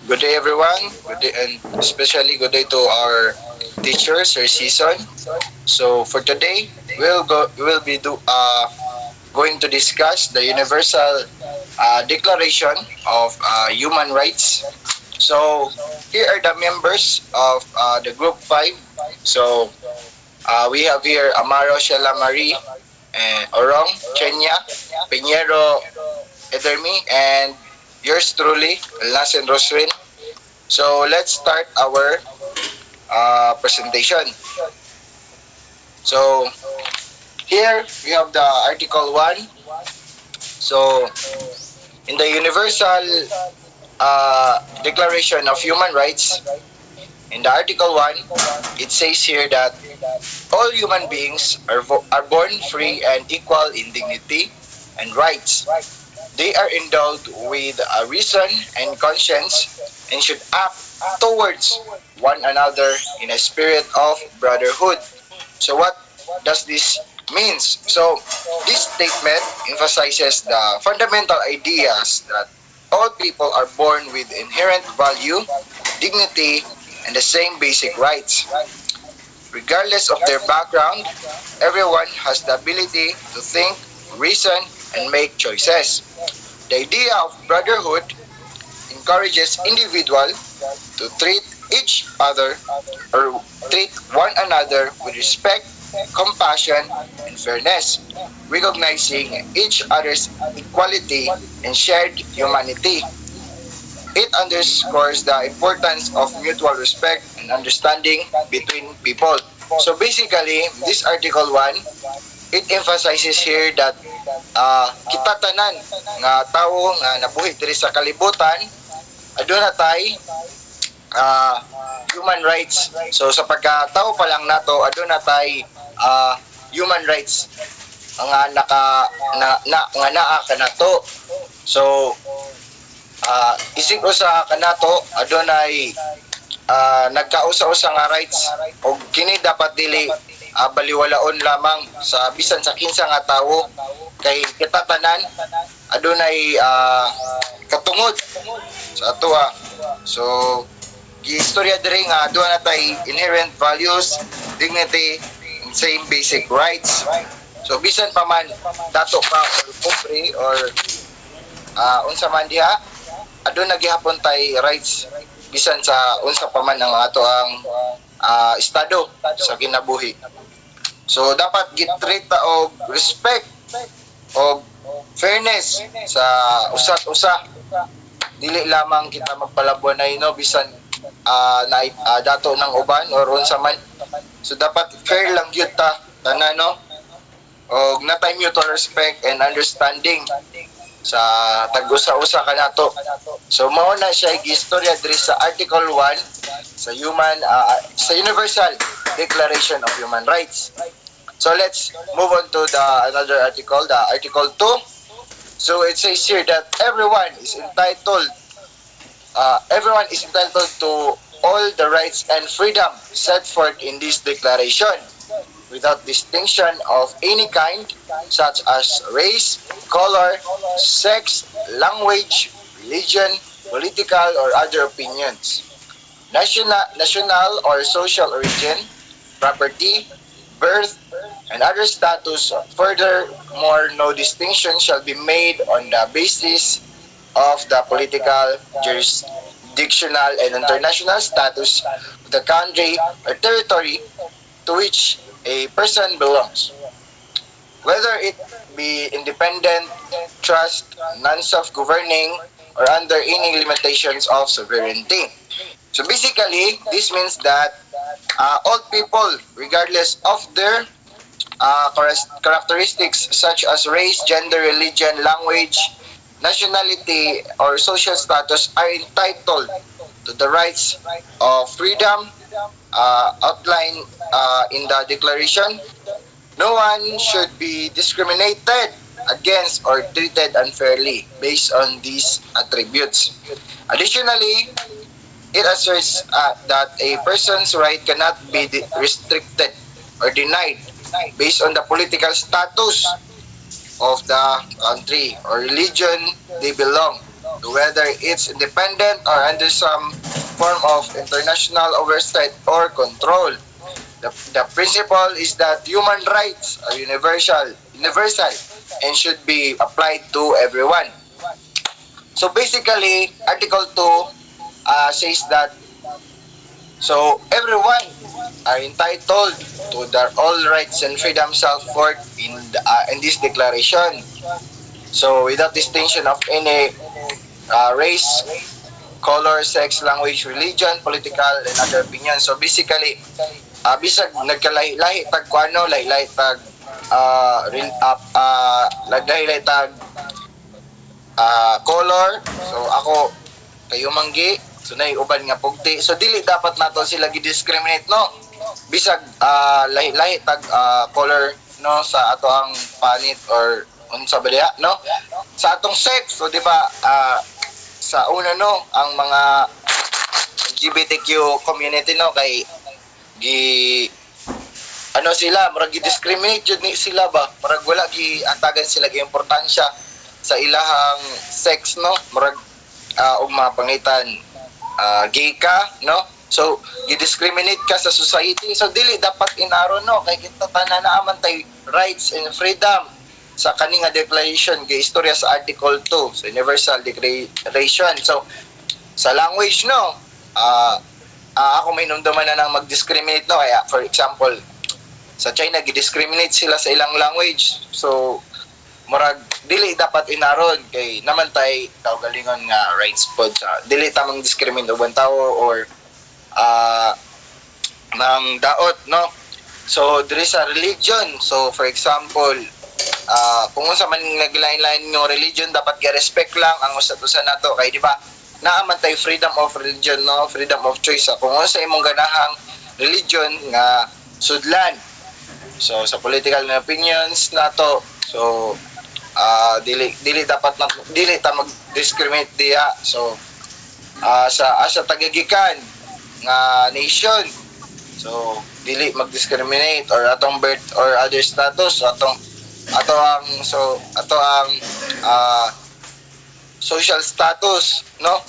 good day everyone. Good day, and especially good day to our teacher, Sir Season. So for today, we'll be going to discuss the Universal Declaration of Human Rights. So here are the members of the Group 5. So we have here Amaro Sheila Marie, Orong Chenya, Pinheiro Edermi, and yours truly, Lassen Roswin. So let's start our presentation. So here we have the Article 1. So in the Universal Declaration of Human Rights, in the Article 1, it says here that all human beings are born free and equal in dignity and rights. They are endowed with a reason and conscience and should act towards one another in a spirit of brotherhood. So what does this means? So this statement emphasizes the fundamental ideas that all people are born with inherent value, dignity, and the same basic rights. Regardless of their background, everyone has the ability to think, reason, and make choices. The idea of brotherhood encourages individuals to treat each other or treat one another with respect, compassion, and fairness, recognizing each other's equality and shared humanity. It underscores the importance of mutual respect and understanding between people. So basically, this Article 1, it emphasizes here that kita tanan nga tawo nga nabuhi diri sa kalibutan aduna tay human rights. So sa pagkatao pa lang nato aduna tay human rights nga nga naa kanato. So isig usa kanato adunay nagkausa-usa nga rights ug kini dapat dili baliwalaon lamang sa bisan sa kinsa nga tawo kay kita tanan adunay katungod sa atoa. So giistorya diri nga aduna natay inherent values, dignity, and same basic rights. So bisan pa man dato ka or pobre or unsa man diha aduna gihapon tay rights bisan sa unsa pa man ang ato ang estado sa kinabuhi. So dapat gitreat ta og respect og fairness sa usat usa. Dili lamang kita magpalabuan na bisan dato ng uban or unsa man. So dapat fair lang gyud ta tanan no. Og natay mutual respect and understanding sa tag-usa-usa kanato. So mao na siya gistorya diri sa Article 1 sa sa Universal Declaration of Human Rights. So let's move on to the another article, the Article 2. So it says here that everyone is entitled to all the rights and freedom set forth in this declaration without distinction of any kind, such as race, color, sex, language, religion, political or other opinions, national or social origin, property, birth, and other status. Furthermore, no distinction shall be made on the basis of the political, jurisdictional, and international status of the country or territory to which a person belongs, whether it be independent, trust, non-self-governing, or under any limitations of sovereignty. So basically, this means that all people, regardless of their characteristics such as race, gender, religion, language, nationality, or social status, are entitled to the rights of freedom outlined in the Declaration. No one should be discriminated against or treated unfairly based on these attributes. Additionally, it asserts that a person's right cannot be restricted or denied based on the political status of the country or religion they belong. whether it's independent or under some form of international oversight or control. The principle is that human rights are universal and should be applied to everyone. So basically, Article 2 says that everyone are entitled to their all rights and freedoms set forth in this declaration. So without distinction of any race, color, sex, language, religion, political, and other opinions. So basically, bisag nagkalahi-lahi tag kuano, lahi-lahi tag lahi-lahi tag color. So ako kayo manggi, so nay uban nga pugti. So dili dapat nato sila gi-discriminate, no? Bisag lahi-lahi tag color, no, sa ato ang panit or unsa ba diha, no? Sa atong sex, so di ba sa una, no, ang mga LGBTQ community, no, kay sila murag gi-discriminate jud ni sila ba, murag wala gi atagan sila gi importansya sa ilahang sex, no, murag og mga pangitan gay ka, no, so gi-discriminate ka sa society. So dili dapat inaron, no, kay kita tanan naaman tay rights and freedom sa kaning declaration kay istorya sa Article 2 sa Universal Declaration. So sa language, no, ako may numduman na nang mag-discriminate, no, kaya for example sa China gi-discriminate sila sa ilang language. So murag dili dapat inaron kay naman tay kaugalingon nga rights pod sa dili ta mang discriminate ubang tao or nang daot, no. So diri sa religion, so for example kung unsa man naglain-lain ng religion, dapat gi-respect lang ang usa-usa nato kay di ba naaman tay freedom of religion, no, freedom of choice kung unsa imong ganahang religion nga sudlan. So sa political na opinions nato, so dili dapat dili ta mag-discriminate diha. So sa tagagikan nga nation, so dili mag-discriminate or atong birth or other status, so ato ang social status, no,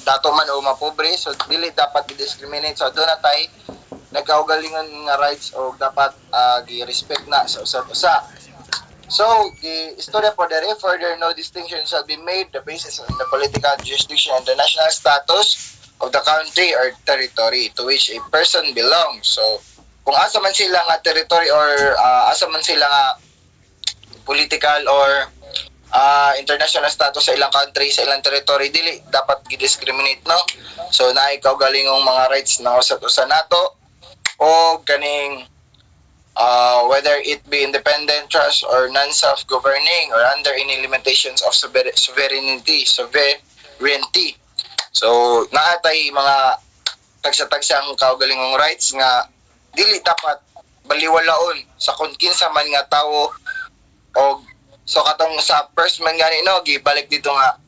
dato man o mapobre, so dili dapat i-discriminate. So doon na tay nagkaugalingon nga rights o dapat gi-respect na sa usa-usa. So the istorya po dere, further no distinction shall be made the basis on the political jurisdiction and the national status of the country or territory to which a person belongs. So kung asa man sila nga territory or asa man sila nga political or international status sa ilang country, sa ilang territory, dili dapat gi-discriminate, no. So naay kaugalingong mga rights na usa-usa nato o ganing whether it be independent, trust, or non-self-governing or under any limitations of sovereignty. So naatay mga tagsa-tagsang kaugalingong rights nga dili dapat baliwalaon sa kung kinsa man nga tawo. O so katong sa first man gani, no, gibalik dito nga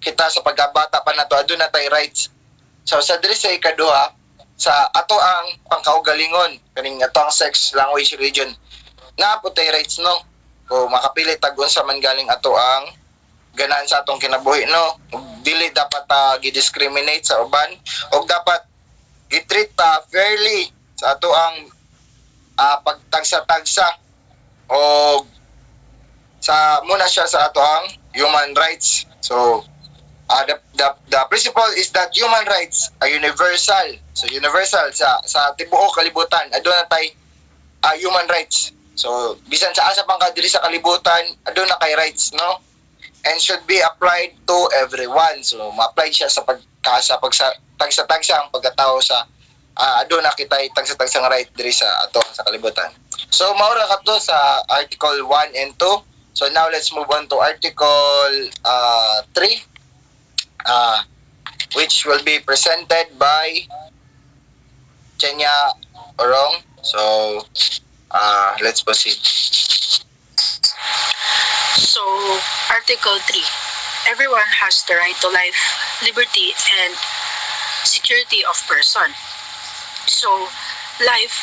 kita sa pagkabata pa nato aduna tay rights. So sa diri sa ikaduha, sa ato ang pangkaugalingon kaning ato ang sex, language, religion, naapod tay rights, no, o makapili tag unsa man galing ato ang ganahan sa atong kinabuhi, no. Dili dapat gi-discriminate sa uban o dapat gi-treat fairly sa ato ang pagtagsa-tagsa o sa muna siya sa ato ang human rights. So the principle is that human rights are universal. So universal sa tibuok kalibutan aduna tay human rights. So bisan sa asa pang kadiri sa kalibutan aduna kay rights, no, and should be applied to everyone. So ma-apply siya sa tagsa-tagsa ang pagkatao sa aduna kitay tagsa-tagsang right diri sa ato sa kalibutan. So maura kadto sa Article 1 and 2. So now let's move on to Article 3, which will be presented by Chenya Orong. So let's proceed. So, Article 3. Everyone has the right to life, liberty, and security of person. So, life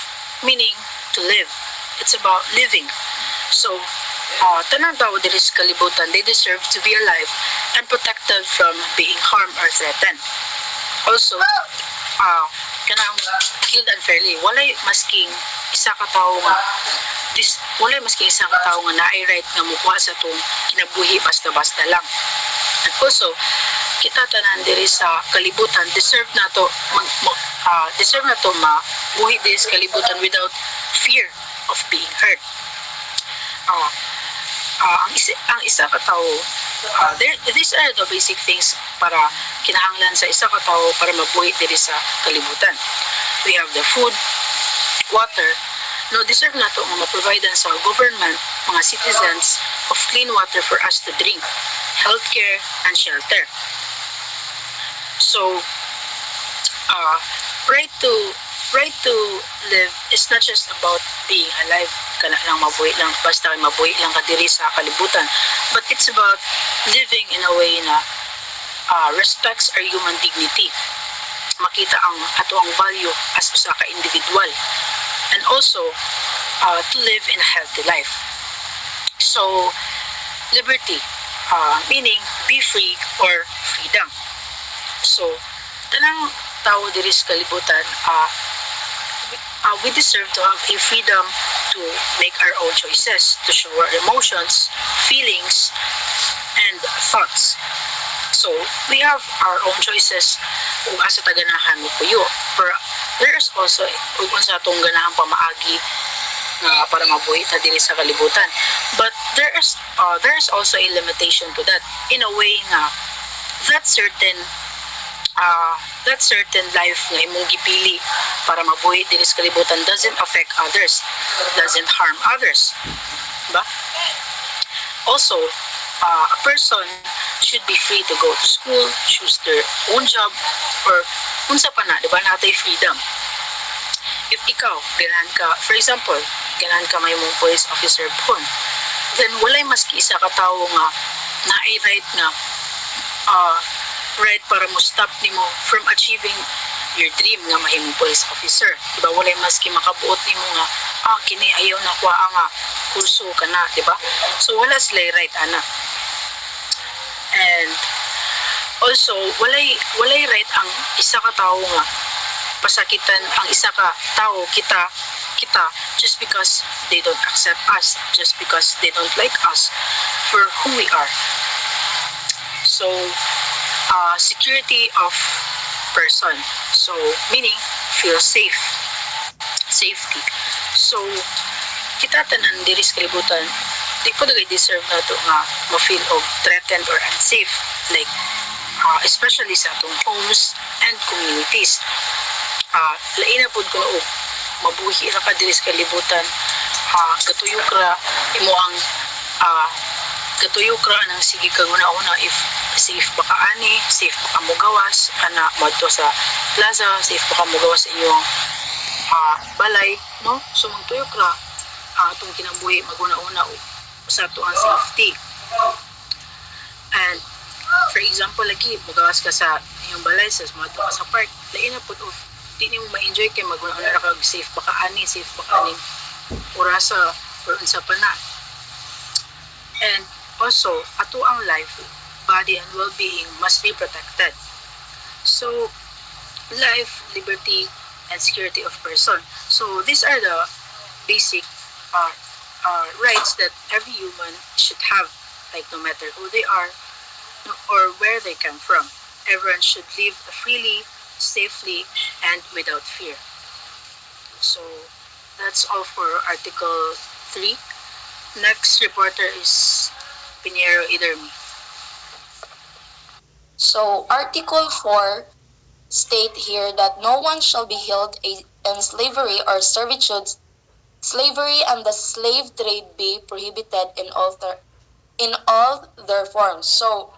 meaning to live. It's about living. So, Tanang tao diri sa kalibutan, they deserve to be alive and protected from being harmed or threatened. Also, kanang killed unfairly. Walay masking isa ka tawo nga naay right nga mukuha sa tong kinabuhi basta-basta lang. And also, kita tanan diri sa kalibutan deserve na to mabuhi diri sa kalibutan without fear of being hurt. Uh, ang isa ka tawo, these are the basic things para kinahanglan sa isa ka tawo para mabuhi diri sa kalibutan. We have the food, water. No, deserve na to nga ma-providean sa government, mga citizens, of clean water for us to drink, healthcare, and shelter. So, right to live is not just about being alive, kana lang mabuhi lang, basta mabuhi lang ka diri sa kalibutan, but it's about living in a way na respects our human dignity, makita ang ato ang value as usa ka individual, and also to live in a healthy life. So, liberty, meaning be free or freedom. So, tanang tao diri sa kalibutan, we deserve to have a freedom to make our own choices, to show our emotions, feelings, and thoughts. So, we have our own choices kung asa ta ganahan mo puyo. Pero there is also kung sa atong ganahan pamaagi na para mabuhi ta diri sa kalibutan. But there is also a limitation to that in a way na that certain life nga imong gipili para mabuhi diri sa kalibutan doesn't affect others, doesn't harm others, ba? Also, a person should be free to go to school, choose their own job, or unsa pa na, di ba, natay freedom. If ikaw, ganahan ka, for example, ganahan ka may mong police officer phone, then walay maski isa ka tawo nga naay right na right para mo stop nimo from achieving your dream nga mahimong police officer. Diba, walay maski makabuot nimo nga kini ayaw na kuha nga kurso ka na, diba? So wala sila right ana. And also walay right ang isa ka tawo nga pasakitan ang isa ka tawo kita just because they don't accept us, just because they don't like us for who we are. So security of person, so meaning feel safety. So kita tanan diri sa kalibutan di ko dagay deserve na to nga ma-feel of threatened or unsafe, like especially sa atong homes and communities. Lain na pud ko na mabuhi ra ka diri sa kalibutan, gatuyok ra imo ang gatuyok ra nang sige kag una if safe ba ka ani, safe ba ka mo gawas ana madto sa plaza, safe ba ka mo gawas sa iyong balay, no? So magtuyok ra atong kinabuhi maguna-una sa ato ang safety. And for example lagi magawas ka sa iyong balay sa madto ka sa park, lain na pud di nimo ma-enjoy kay maguna-una ra kag safe ba ka ani orasa or unsa pa na. And also ato ang life, body and well-being must be protected. So life, liberty, and security of person. So these are the basic rights that every human should have, like no matter who they are or where they come from. Everyone should live freely, safely, and without fear. So that's all for Article 3. Next reporter is Pinheiro Idermi. So Article 4 state here that no one shall be held in slavery or servitude. Slavery and the slave trade be prohibited in all their forms. So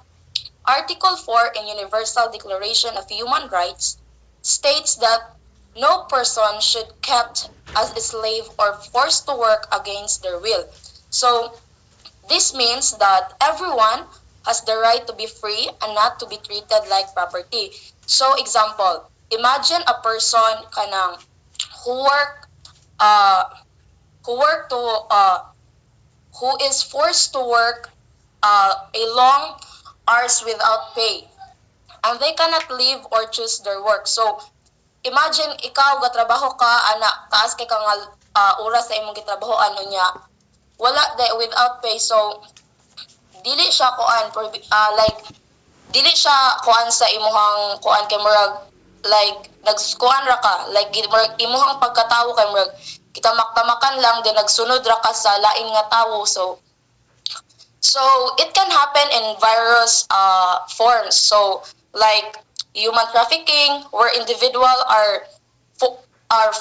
Article 4 in Universal Declaration of Human Rights states that no person should kept as a slave or forced to work against their will. So this means that everyone has the right to be free and not to be treated like property. So example, imagine a person kanang who who is forced to work a long hours without pay, and they cannot leave or choose their work. So imagine ikaw gatrabaho ka ana taas kay ka nga oras sa imong gitrabahoan unya wala without pay. So dili siya kuan like dili siya kuan sa imuhang kuan kay murag like nagkuan ra ka like murag imuhang pagkatawo kay murag kita maktamakan lang din nagsunod ra ka sa lain nga tawo. So it can happen in various forms. So like human trafficking, where individuals are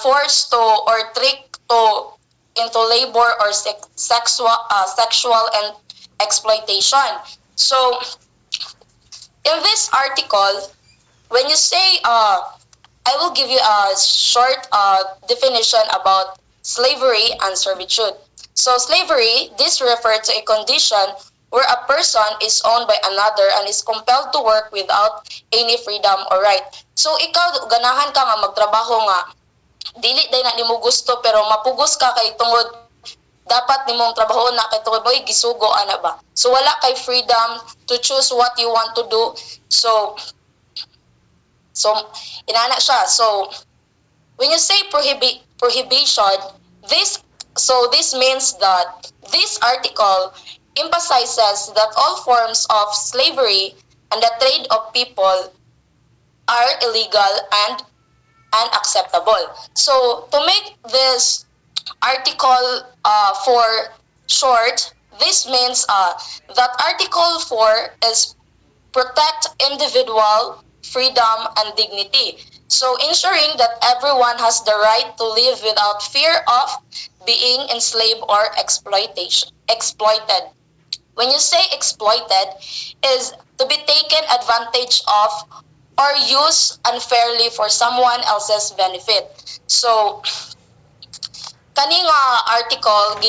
forced to or tricked to into labor or sexual and exploitation. So in this article, when you say I will give you a short definition about slavery and servitude. So slavery, this refers to a condition where a person is owned by another and is compelled to work without any freedom or right. So ikaw ganahan ka nga magtrabaho nga dili day na nimo gusto pero mapugos ka kay tungod dapat nimong trabaho na kay tungod boy gisugo ana ba. So wala kay freedom to choose what you want to do. So inana siya. So when you say prohibition, this means that this article emphasizes that all forms of slavery and the trade of people are illegal and unacceptable. So to make this article for short, this means that Article 4 is protect individual freedom and dignity. So ensuring that everyone has the right to live without fear of being enslaved or exploited. When you say exploited, is to be taken advantage of or used unfairly for someone else's benefit. So kani nga article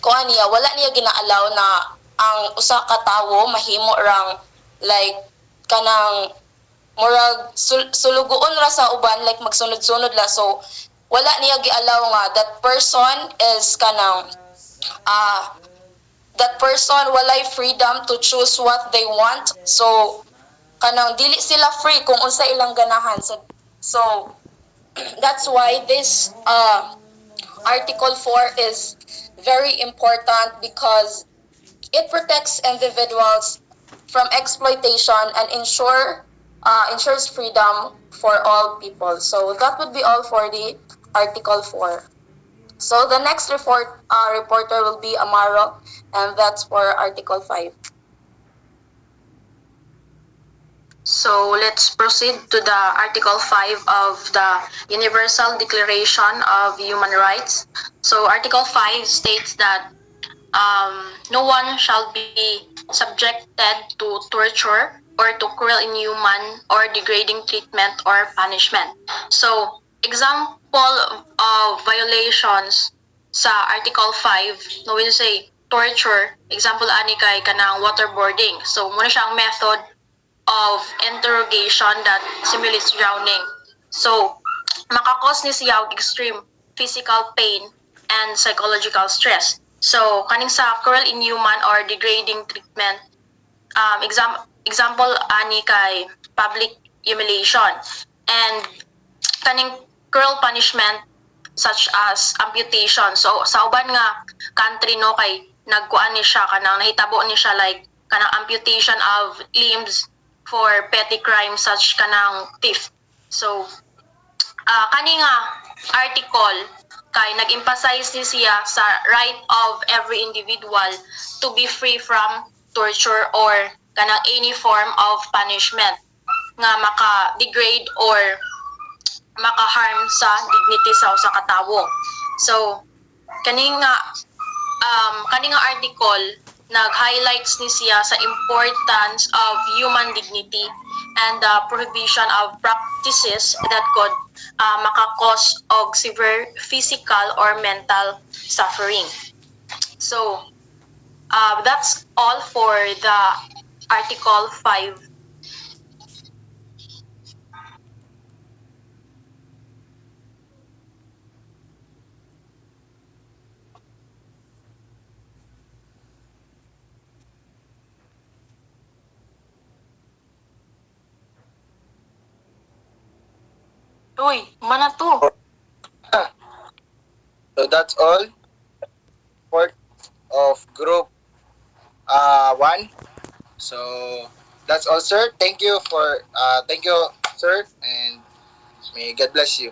kuha niya wala niya gina-allow na ang usa ka tawo mahimo rang like kanang murag sulugoon ra sa uban like magsunod-sunod la. So wala niya gi-allow nga that person is kanang that person walay freedom to choose what they want. So kanang dili sila free kung unsa ilang ganahan. So that's why this Article 4 is very important because it protects individuals from exploitation and ensures freedom for all people. So that would be all for the Article 4. So the next reporter will be Amaro, and that's for Article 5. So let's proceed to the Article 5 of the Universal Declaration of Human Rights. So Article 5 states that no one shall be subjected to torture or to cruel, inhuman, or degrading treatment or punishment. So example of violations sa Article 5, no, when you say torture, example ani kay kanang waterboarding. So muna siyang method of interrogation that simulates drowning. So makakos ni siya og extreme physical pain and psychological stress. So kaning sa cruel, inhuman, or degrading treatment, example ani kay public humiliation, and kaning cruel punishment such as amputation. So sa uban nga country no kay nagkuan ni siya kanang nahitabo ni siya like kanang amputation of limbs for petty crimes such kanang theft. So kani nga article kay nag-emphasize ni siya sa right of every individual to be free from torture or kanang any form of punishment nga maka-degrade or maka-harm sa dignity sa usa ka tawo. So kani nga article nag-highlights ni siya sa importance of human dignity and the prohibition of practices that could makakos og severe physical or mental suffering. So that's all for the Article 5. Uy, mana to. So that's all for of group 1. So that's all, sir. Thank you, sir, and may God bless you.